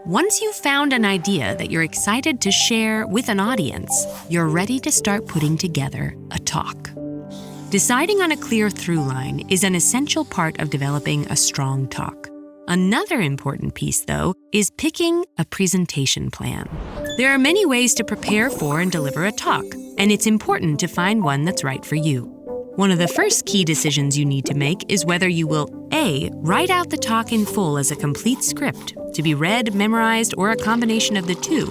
Once you've found an idea that you're excited to share with an audience, you're ready to start putting together a talk. Deciding on a clear through line is an essential part of developing a strong talk. Another important piece, though, is picking a presentation plan. There are many ways to prepare for and deliver a talk, and it's important to find one that's right for you. One of the first key decisions you need to make is whether you will A, write out the talk in full as a complete script to be read, memorized, or a combination of the two,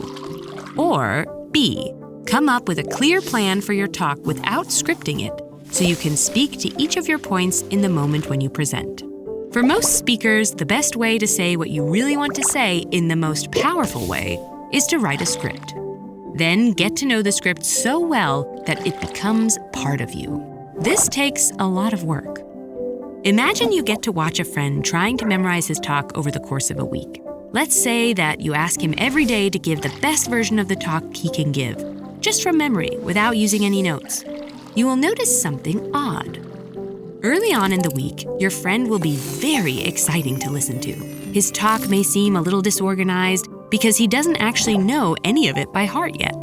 or B, come up with a clear plan for your talk without scripting it so you can speak to each of your points in the moment when you present. For most speakers, the best way to say what you really want to say in the most powerful way is to write a script. Then get to know the script so well that it becomes part of you. This takes a lot of work. Imagine you get to watch a friend trying to memorize his talk over the course of a week. Let's say that you ask him every day to give the best version of the talk he can give, just from memory, without using any notes. You will notice something odd. Early on in the week, your friend will be very exciting to listen to. His talk may seem a little disorganized because he doesn't actually know any of it by heart yet.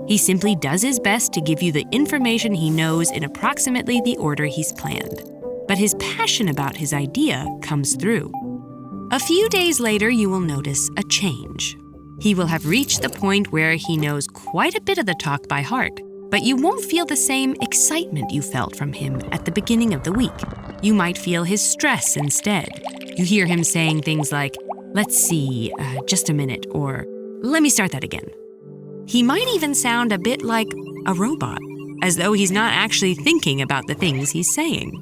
He simply does his best to give you the information he knows in approximately the order he's planned. But his passion about his idea comes through. A few days later, you will notice a change. He will have reached the point where he knows quite a bit of the talk by heart, but you won't feel the same excitement you felt from him at the beginning of the week. You might feel his stress instead. You hear him saying things like, "Let's see, just a minute," or "Let me start that again." He might even sound a bit like a robot, as though he's not actually thinking about the things he's saying.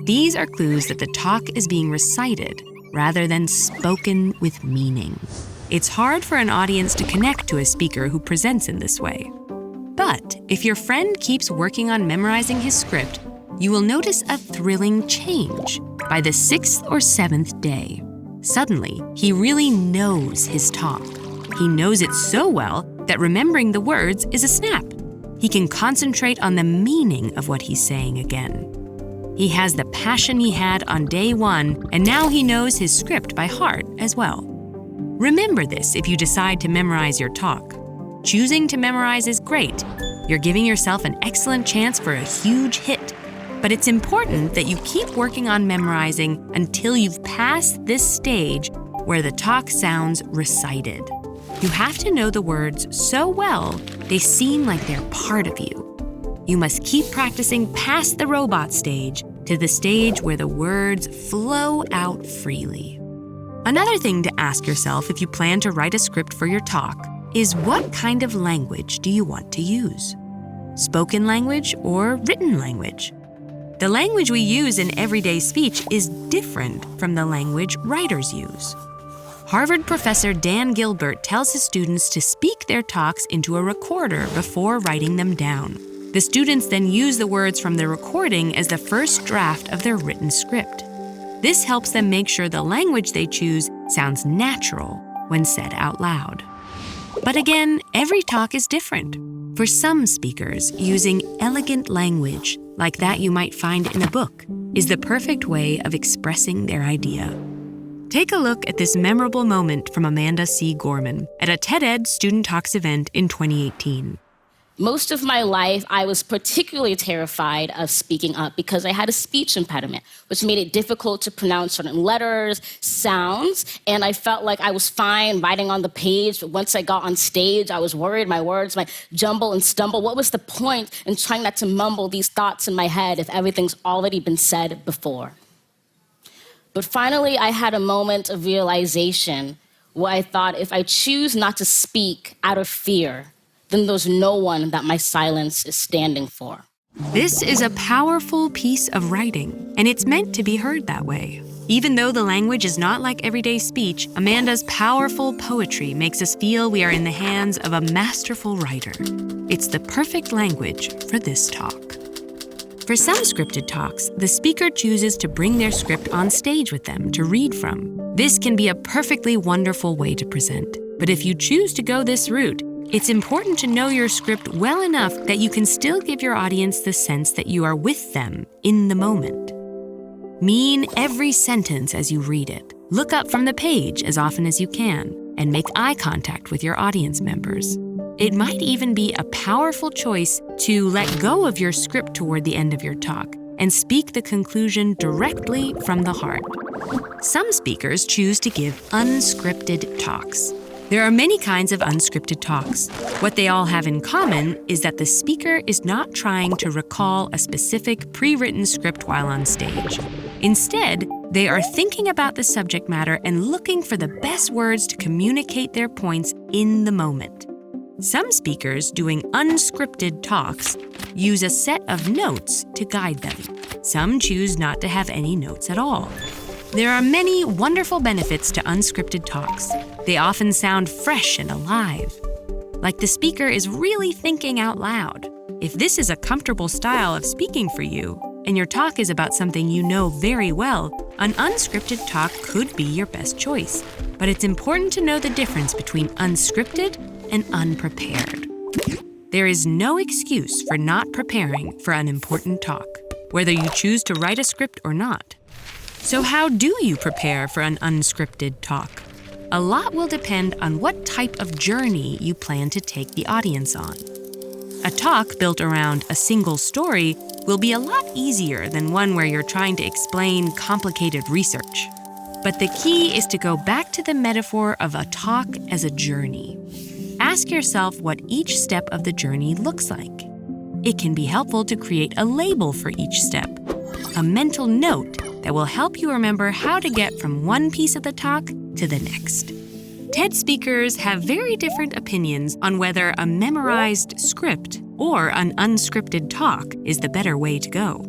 These are clues that the talk is being recited rather than spoken with meaning. It's hard for an audience to connect to a speaker who presents in this way. But if your friend keeps working on memorizing his script, you will notice a thrilling change by the 6th or 7th day. Suddenly, he really knows his talk. He knows it so well that remembering the words is a snap. He can concentrate on the meaning of what he's saying again. He has the passion he had on day one, and now he knows his script by heart as well. Remember this if you decide to memorize your talk. Choosing to memorize is great. You're giving yourself an excellent chance for a huge hit. But it's important that you keep working on memorizing until you've passed this stage where the talk sounds recited. You have to know the words so well they seem like they're part of you. You must keep practicing past the robot stage to the stage where the words flow out freely. Another thing to ask yourself if you plan to write a script for your talk is what kind of language do you want to use? Spoken language or written language? The language we use in everyday speech is different from the language writers use. Harvard professor Dan Gilbert tells his students to speak their talks into a recorder before writing them down. The students then use the words from the recording as the first draft of their written script. This helps them make sure the language they choose sounds natural when said out loud. But again, every talk is different. For some speakers, using elegant language, like that you might find in a book, is the perfect way of expressing their idea. Take a look at this memorable moment from Amanda C. Gorman at a TED-Ed Student Talks event in 2018. Most of my life, I was particularly terrified of speaking up because I had a speech impediment, which made it difficult to pronounce certain letters, sounds, and I felt like I was fine writing on the page, but once I got on stage, I was worried my words might jumble and stumble. What was the point in trying not to mumble these thoughts in my head if everything's already been said before? But finally, I had a moment of realization where I thought, if I choose not to speak out of fear, then there's no one that my silence is standing for. This is a powerful piece of writing, and it's meant to be heard that way. Even though the language is not like everyday speech, Amanda's powerful poetry makes us feel we are in the hands of a masterful writer. It's the perfect language for this talk. For some scripted talks, the speaker chooses to bring their script on stage with them to read from. This can be a perfectly wonderful way to present. But if you choose to go this route, it's important to know your script well enough that you can still give your audience the sense that you are with them in the moment. Mean every sentence as you read it. Look up from the page as often as you can, and make eye contact with your audience members. It might even be a powerful choice to let go of your script toward the end of your talk and speak the conclusion directly from the heart. Some speakers choose to give unscripted talks. There are many kinds of unscripted talks. What they all have in common is that the speaker is not trying to recall a specific pre-written script while on stage. Instead, they are thinking about the subject matter and looking for the best words to communicate their points in the moment. Some speakers doing unscripted talks use a set of notes to guide them. Some choose not to have any notes at all. There are many wonderful benefits to unscripted talks. They often sound fresh and alive, like the speaker is really thinking out loud. If this is a comfortable style of speaking for you, and your talk is about something you know very well, an unscripted talk could be your best choice. But it's important to know the difference between unscripted and unprepared. There is no excuse for not preparing for an important talk, whether you choose to write a script or not. So how do you prepare for an unscripted talk? A lot will depend on what type of journey you plan to take the audience on. A talk built around a single story will be a lot easier than one where you're trying to explain complicated research. But the key is to go back to the metaphor of a talk as a journey. Ask yourself what each step of the journey looks like. It can be helpful to create a label for each step, a mental note that will help you remember how to get from one piece of the talk to the next. TED speakers have very different opinions on whether a memorized script or an unscripted talk is the better way to go.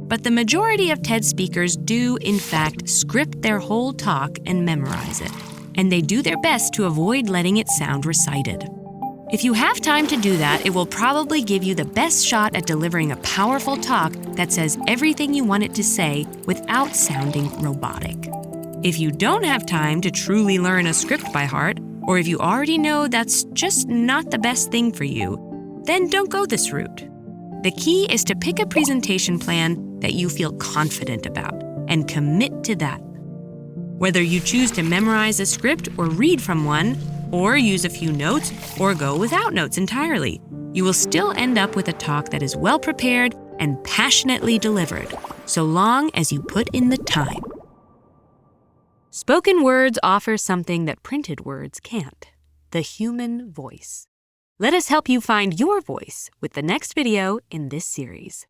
But the majority of TED speakers do, in fact, script their whole talk and memorize it. And they do their best to avoid letting it sound recited. If you have time to do that, it will probably give you the best shot at delivering a powerful talk that says everything you want it to say without sounding robotic. If you don't have time to truly learn a script by heart, or if you already know that's just not the best thing for you, then don't go this route. The key is to pick a presentation plan that you feel confident about and commit to that. Whether you choose to memorize a script or read from one, or use a few notes, or go without notes entirely, you will still end up with a talk that is well prepared and passionately delivered, so long as you put in the time. Spoken words offer something that printed words can't: the human voice. Let us help you find your voice with the next video in this series.